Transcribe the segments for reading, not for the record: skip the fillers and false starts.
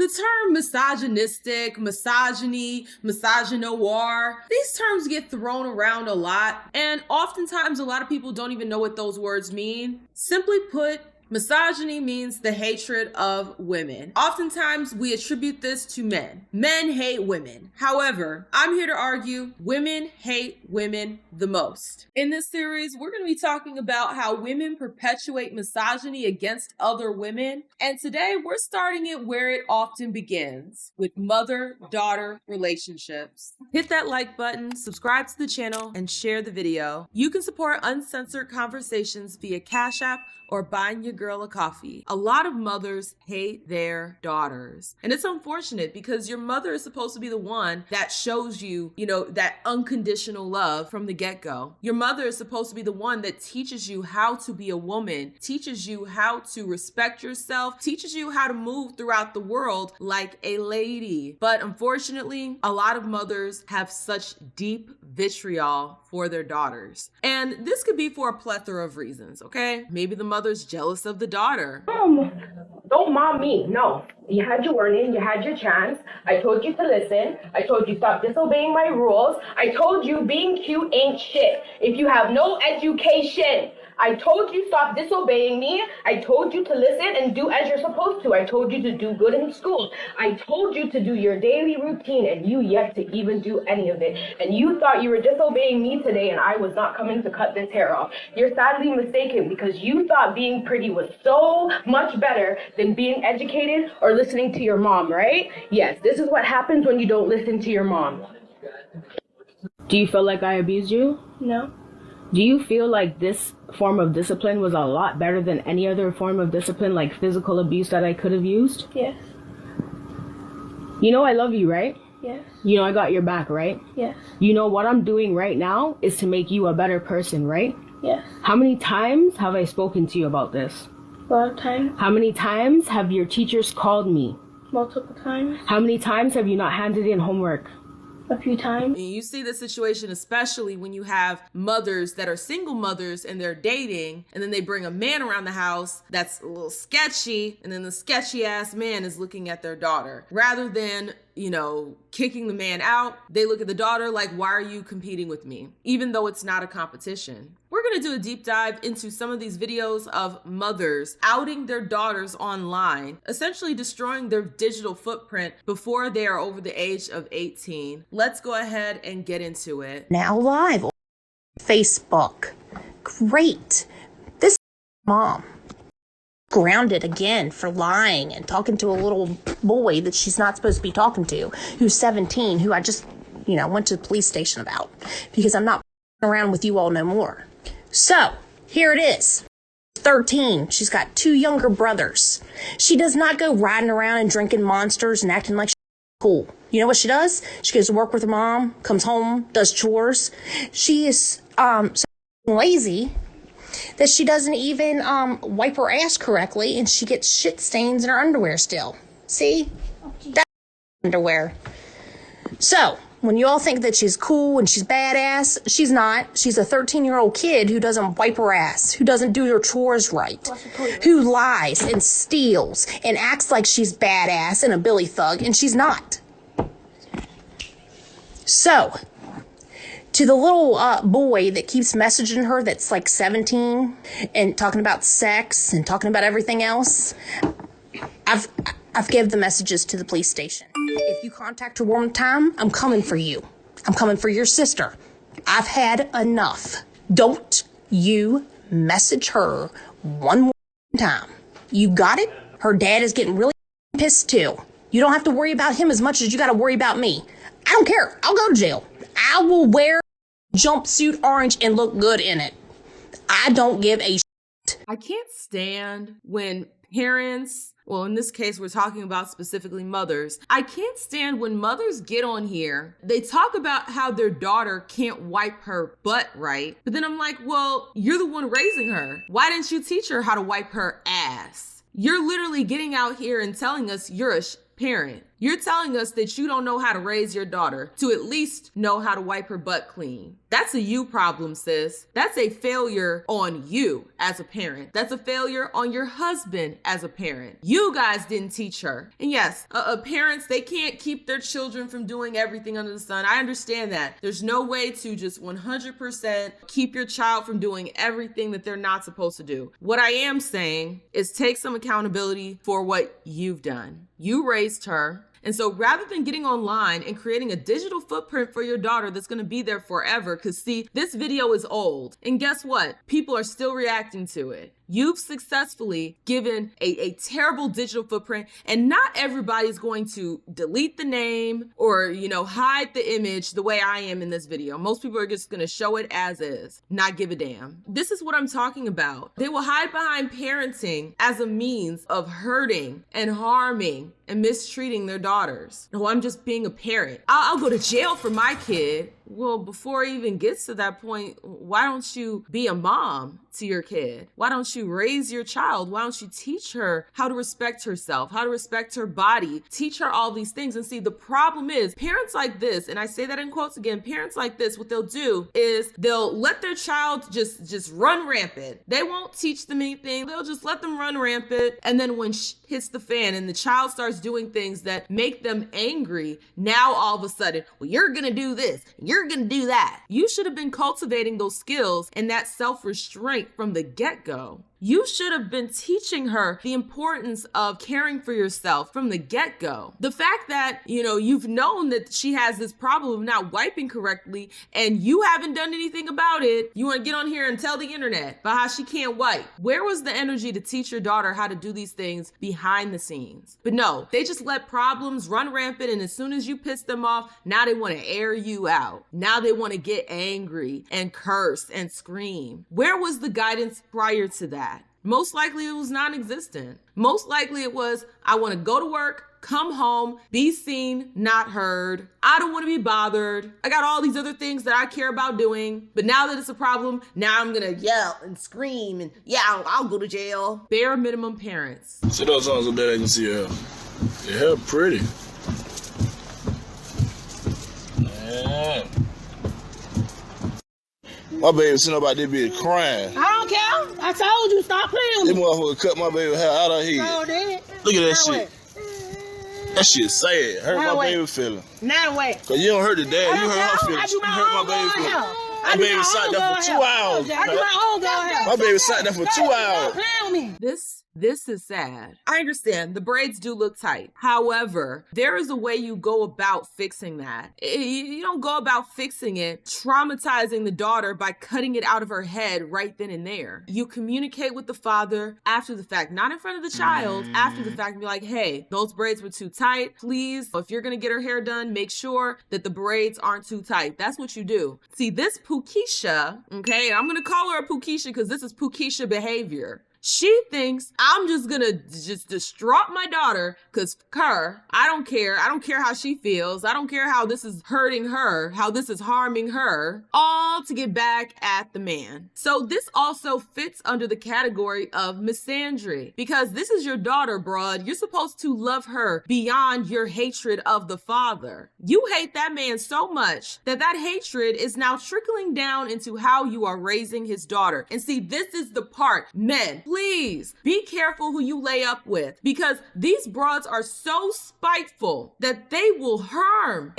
The term misogynistic, misogyny, misogynoir, these terms get thrown around a lot, and oftentimes a lot of people don't even know what those words mean. Simply put, misogyny means the hatred of women. Oftentimes, we attribute this to men. Men hate women. However, I'm here to argue women hate women the most. In this series, we're going to be talking about how women perpetuate misogyny against other women. And today, we're starting it where it often begins, with mother-daughter relationships. Hit that like button, subscribe to the channel, and share the video. You can support uncensored conversations via Cashapp or buying your girl a coffee. A lot of mothers hate their daughters. And it's unfortunate because your mother is supposed to be the one that shows you, that unconditional love from the get-go. Your mother is supposed to be the one that teaches you how to be a woman, teaches you how to respect yourself, teaches you how to move throughout the world like a lady. But unfortunately, a lot of mothers have such deep vitriol for their daughters. And this could be for a plethora of reasons, okay? Maybe the mother's jealous of the daughter. Don't mom me. No. You had your warning. You had your chance. I told you to listen. I told you stop disobeying my rules. I told you being cute ain't shit if you have no education. I told you stop disobeying me. I told you to listen and do as you're supposed to. I told you to do good in school. I told you to do your daily routine, and you yet to even do any of it. And you thought you were disobeying me today and I was not coming to cut this hair off. You're sadly mistaken because you thought being pretty was so much better than being educated or listening to your mom, right? Yes, this is what happens when you don't listen to your mom. Do you feel like I abused you? No. Do you feel like this form of discipline was a lot better than any other form of discipline, like physical abuse, that I could have used? Yes. You know I love you, right? Yes. You know I got your back, right? Yes. You know what I'm doing right now is to make you a better person, right? Yes. How many times have I spoken to you about this? A lot of times. How many times have your teachers called me? Multiple times. How many times have you not handed in homework? A few times. And you see this situation especially when you have mothers that are single mothers and they're dating, and then they bring a man around the house that's a little sketchy, and then the sketchy ass man is looking at their daughter. Rather than, kicking the man out, they look at the daughter like, why are you competing with me? Even though it's not a competition. We're gonna do a deep dive into some of these videos of mothers outing their daughters online, essentially destroying their digital footprint before they are over the age of 18. Let's go ahead and get into it. Now live on Facebook. Great. This mom grounded again for lying and talking to a little boy that she's not supposed to be talking to, who's 17, who I just, went to the police station about because I'm not around with you all no more. So here it is. 13. She's got 2 younger brothers. She does not go riding around and drinking Monsters and acting like she's cool. You know what she does? She goes to work with her mom, comes home, does chores. She is so lazy that she doesn't even wipe her ass correctly, and she gets shit stains in her underwear still. See? That's underwear. So, when you all think that she's cool and she's badass, she's not. She's a 13-year-old kid who doesn't wipe her ass, who doesn't do her chores right, who lies and steals and acts like she's badass and a Billy thug, and she's not. So, to the little boy that keeps messaging her that's like 17 and talking about sex and talking about everything else, I've given the messages to the police station. If you contact her one time, I'm coming for you. I'm coming for your sister. I've had enough. Don't you message her one more time. You got it? Her dad is getting really pissed too. You don't have to worry about him as much as you got to worry about me. I don't care. I'll go to jail. I will wear jumpsuit orange and look good in it. I don't give a shit. I can't stand when parents, well, in this case, we're talking about specifically mothers. I can't stand when mothers get on here. They talk about how their daughter can't wipe her butt right. But then I'm like, well, you're the one raising her. Why didn't you teach her how to wipe her ass? You're literally getting out here and telling us you're a parent. You're telling us that you don't know how to raise your daughter to at least know how to wipe her butt clean. That's a you problem, sis. That's a failure on you as a parent. That's a failure on your husband as a parent. You guys didn't teach her. And yes, parents, they can't keep their children from doing everything under the sun. I understand that. There's no way to just 100% keep your child from doing everything that they're not supposed to do. What I am saying is take some accountability for what you've done. You raised her. And so rather than getting online and creating a digital footprint for your daughter that's going to be there forever, because see, this video is old. And guess what? People are still reacting to it. You've successfully given a terrible digital footprint, and not everybody's going to delete the name or, hide the image the way I am in this video. Most people are just going to show it as is, not give a damn. This is what I'm talking about. They will hide behind parenting as a means of hurting and harming and mistreating their daughters. No, I'm just being a parent. I'll go to jail for my kid. Well, before it even gets to that point, why don't you be a mom to your kid? Why don't you raise your child? Why don't you teach her how to respect herself, how to respect her body, teach her all these things? And see, the problem is parents like this, and I say that in quotes again, parents like this, what they'll do is they'll let their child just run rampant. They won't teach them anything. They'll just let them run rampant. And then when shit hits the fan and the child starts doing things that make them angry, now all of a sudden, well, you're gonna do this, you're gonna do that. You should have been cultivating those skills and that self-restraint from the get-go. You should have been teaching her the importance of caring for yourself from the get-go. The fact that, you've known that she has this problem of not wiping correctly and you haven't done anything about it, you want to get on here and tell the internet about how she can't wipe. Where was the energy to teach your daughter how to do these things behind the scenes? But no, they just let problems run rampant, and as soon as you piss them off, now they want to air you out. Now they want to get angry and curse and scream. Where was the guidance prior to that? Most likely it was non-existent. Most likely it was, I want to go to work, come home, be seen, not heard. I don't want to be bothered. I got all these other things that I care about doing. But now that it's a problem, now I'm going to yell and scream and I'll go to jail. Bare minimum parents. See those songs up there, they can see her. Your hair pretty. Yeah. My baby sitting up out there being crying. I don't care. I told you, stop playing with This me. motherfucker cut my baby hair out of here. So then, Look at that now shit. That shit sad. Hurt Now my what? baby feeling. now what? Cause you don't hurt the dad, you hurt her I feelings. do You my hurt my own baby girl feelings. hair. My baby sat there for 2 hours. I do my own girl hair. My baby sat there for 2 Stop hours. playing with me. This is sad. I understand the braids do look tight. However, there is a way you go about fixing that. You don't go about fixing it, traumatizing the daughter by cutting it out of her head right then and there. You communicate with the father after the fact, not in front of the child, after the fact, and be like, hey, those braids were too tight. Please, if you're gonna get her hair done, make sure that the braids aren't too tight. That's what you do. See, this Pukisha, okay, I'm gonna call her a Pukisha because this is Pukisha behavior. She thinks I'm just gonna distraught my daughter because I don't care. I don't care how she feels. I don't care how this is hurting her, how this is harming her, all to get back at the man. So this also fits under the category of misandry because this is your daughter, broad. You're supposed to love her beyond your hatred of the father. You hate that man so much that hatred is now trickling down into how you are raising his daughter. And see, this is the part, men, please be careful who you lay up with because these broads are so spiteful that they will harm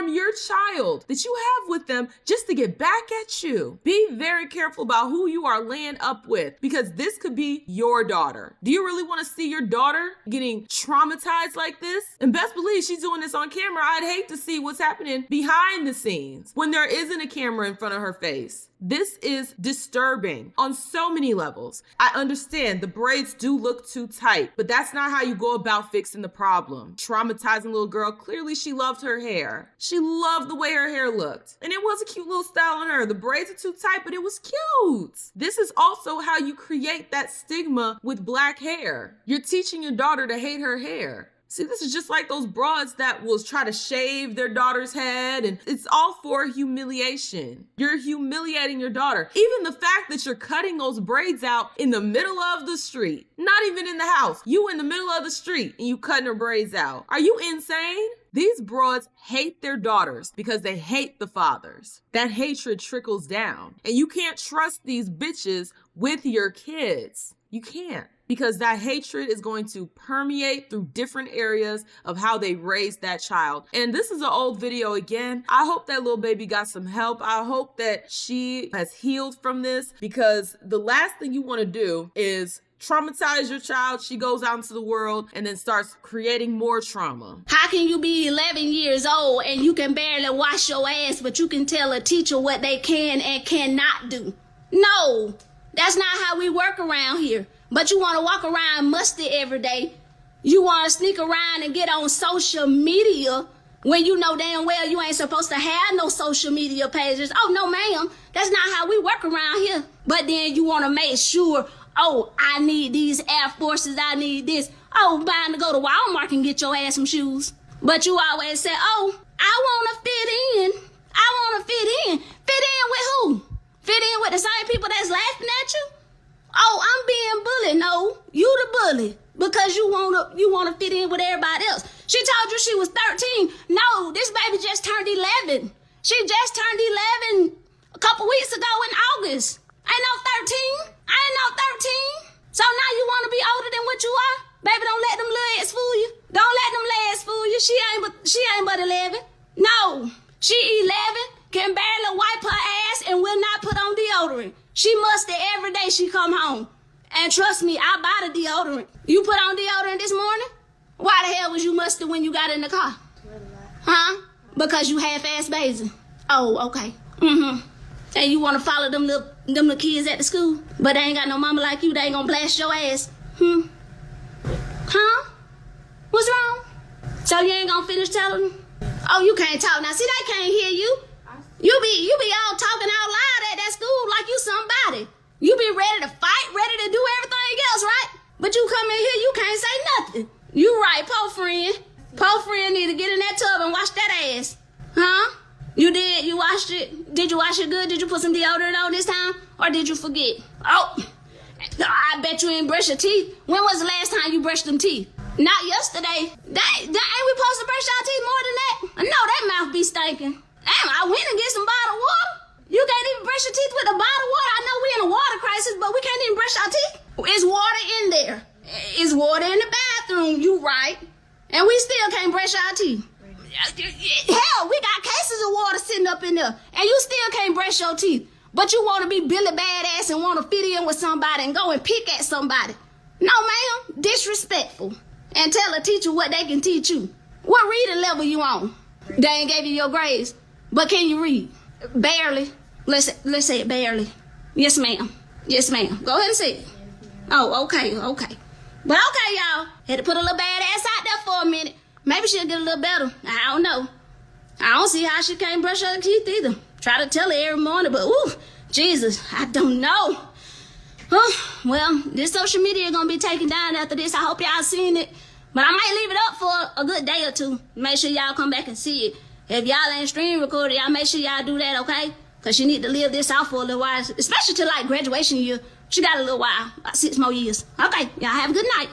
your child that you have with them just to get back at you. Be very careful about who you are laying up with because this could be your daughter. Do you really want to see your daughter getting traumatized like this? And best believe she's doing this on camera. I'd hate to see what's happening behind the scenes when there isn't a camera in front of her face. This is disturbing on so many levels. I understand the braids do look too tight, but that's not how you go about fixing the problem. Traumatizing little girl, clearly she loved her hair. She loved the way her hair looked. And it was a cute little style on her. The braids are too tight, but it was cute. This is also how you create that stigma with black hair. You're teaching your daughter to hate her hair. See, this is just like those broads that will try to shave their daughter's head, and it's all for humiliation. You're humiliating your daughter. Even the fact that you're cutting those braids out in the middle of the street, not even in the house, you in the middle of the street and you cutting her braids out. Are you insane? These broads hate their daughters because they hate the fathers. That hatred trickles down, and you can't trust these bitches with your kids. You can't, because that hatred is going to permeate through different areas of how they raise that child. And this is an old video again. I hope that little baby got some help. I hope that she has healed from this, because the last thing you want to do is traumatize your child. She goes out into the world and then starts creating more trauma. How can you be 11 years old and you can barely wash your ass, but you can tell a teacher what they can and cannot do? No, that's not how we work around here. But you want to walk around musty every day. You want to sneak around and get on social media when you know damn well you ain't supposed to have no social media pages. Oh, no, ma'am. That's not how we work around here. But then you want to make sure, oh, I need these Air Forces, I need this. Oh, bound to go to Walmart and get your ass some shoes. But you always say, oh, I want to fit in. I want to fit in. Fit in with who? Fit in with the same people that's laughing at you? Oh, I'm being bullied. No, you the bully because you wanna fit in with everybody else. She told you she was 13. No, this baby just turned 11. She just turned 11 a couple weeks ago in August. Ain't no 13. I ain't no 13. So now you want to be older than what you are? Baby, don't let them legs fool you. Don't let them legs fool you. She ain't but 11. No, she 11, can barely wipe her ass and will not put on deodorant. She musty every day she come home. And trust me, I buy the deodorant. You put on deodorant this morning? Why the hell was you musty when you got in the car? Huh? Because you half-ass bathing. Oh, okay. And you want to follow them little kids at the school, but they ain't got no mama like you. They ain't gonna blast your ass. Huh? What's wrong? So you ain't gonna finish telling them? Oh, you can't talk now. See, they can't hear you. You be all talking out loud at that school like you somebody. You be ready to fight, ready to do everything else, right? But you come in here, you can't say nothing. You right, poor friend. Poor friend need to get in that tub and wash that ass. Huh? You did? You washed it? Did you wash it good? Did you put some deodorant on this time? Or did you forget? Oh, I bet you ain't brush your teeth. When was the last time you brushed them teeth? Not yesterday. Ain't we supposed to brush our teeth more than that? No, that mouth be stinking. Damn, I went and get some bottled water. You can't even brush your teeth with a bottled water. I know we in a water crisis, but we can't even brush our teeth. Is water in there? Is water in the bathroom? You right. And we still can't brush our teeth. Hell, we got cases of water sitting up in there, and you still can't brush your teeth. But you want to be Billy Badass and want to fit in with somebody and go and pick at somebody. No, ma'am. Disrespectful. And tell a teacher what they can teach you. What reading level you on? They ain't gave you your grades. But can you read? Barely. Let's say it barely. Yes, ma'am. Yes, ma'am. Go ahead and say it. Oh, okay. But okay, y'all. Had to put a little badass out there for a minute. Maybe she'll get a little better. I don't know. I don't see how she can't brush her teeth either. Try to tell her every morning, but ooh, Jesus, I don't know. Well, this social media gonna be taken down after this. I hope y'all seen it. But I might leave it up for a good day or two. Make sure y'all come back and see it. If y'all ain't stream recorded, y'all make sure y'all do that, okay? Because you need to live this out for a little while, especially till like graduation year. She got a little while, about 6 more years. Okay, y'all have a good night.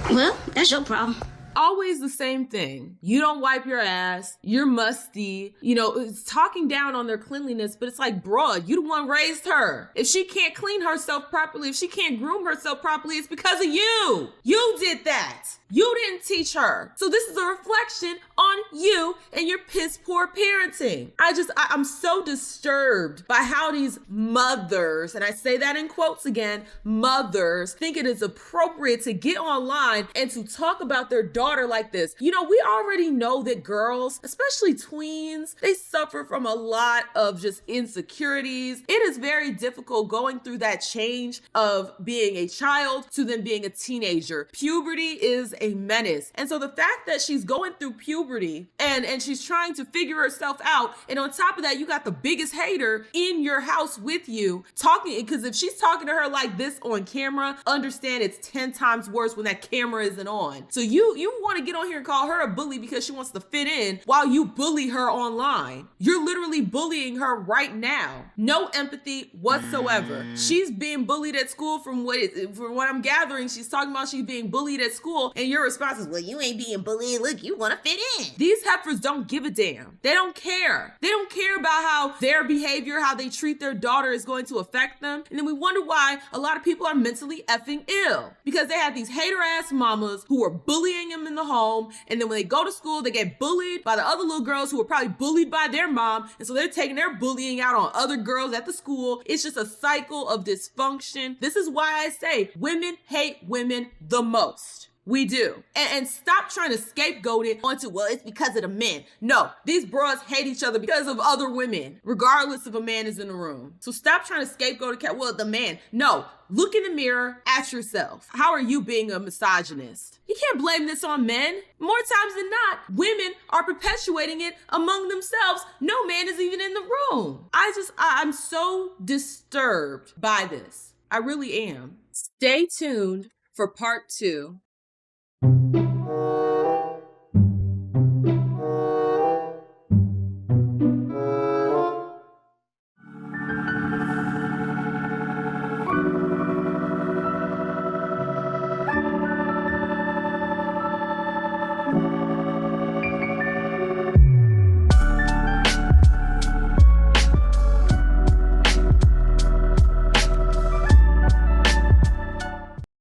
Well, that's your problem. Always the same thing. You don't wipe your ass. You're musty. You know, it's talking down on their cleanliness, but it's like, broad, you the one raised her. If she can't clean herself properly, if she can't groom herself properly, it's because of you. You did that. You didn't teach her. So this is a reflection on you and your piss poor parenting. I'm so disturbed by how these mothers, and I say that in quotes again, mothers think it is appropriate to get online and to talk about their daughters daughter like this. You know, we already know that girls, especially tweens, they suffer from a lot of just insecurities. It is very difficult going through that change of being a child to then being a teenager. Puberty is a menace. And so the fact that she's going through puberty and she's trying to figure herself out, and on top of that, you got the biggest hater in your house with you talking, because if she's talking to her like this on camera, understand it's 10 times worse when that camera isn't on. So you want to get on here and call her a bully because she wants to fit in while you bully her online. You're literally bullying her right now. No empathy whatsoever. She's being bullied at school from what I'm gathering. She's talking about she's being bullied at school, and your response is, well, you ain't being bullied. Look, you want to fit in. These heifers don't give a damn. They don't care. They don't care about how their behavior, how they treat their daughter is going to affect them. And then we wonder why a lot of people are mentally effing ill, because they have these hater ass mamas who are bullying them in the home. And then when they go to school, they get bullied by the other little girls who are probably bullied by their mom. And so they're taking their bullying out on other girls at the school. It's just a cycle of dysfunction. This is why I say women hate women the most. We do. And stop trying to scapegoat it onto, well, it's because of the men. No, these bros hate each other because of other women, regardless if a man is in the room. So stop trying to scapegoat the man. No, look in the mirror at yourself. How are you being a misogynist? You can't blame this on men. More times than not, women are perpetuating it among themselves. No man is even in the room. I'm so disturbed by this. I really am. Stay tuned for part 2.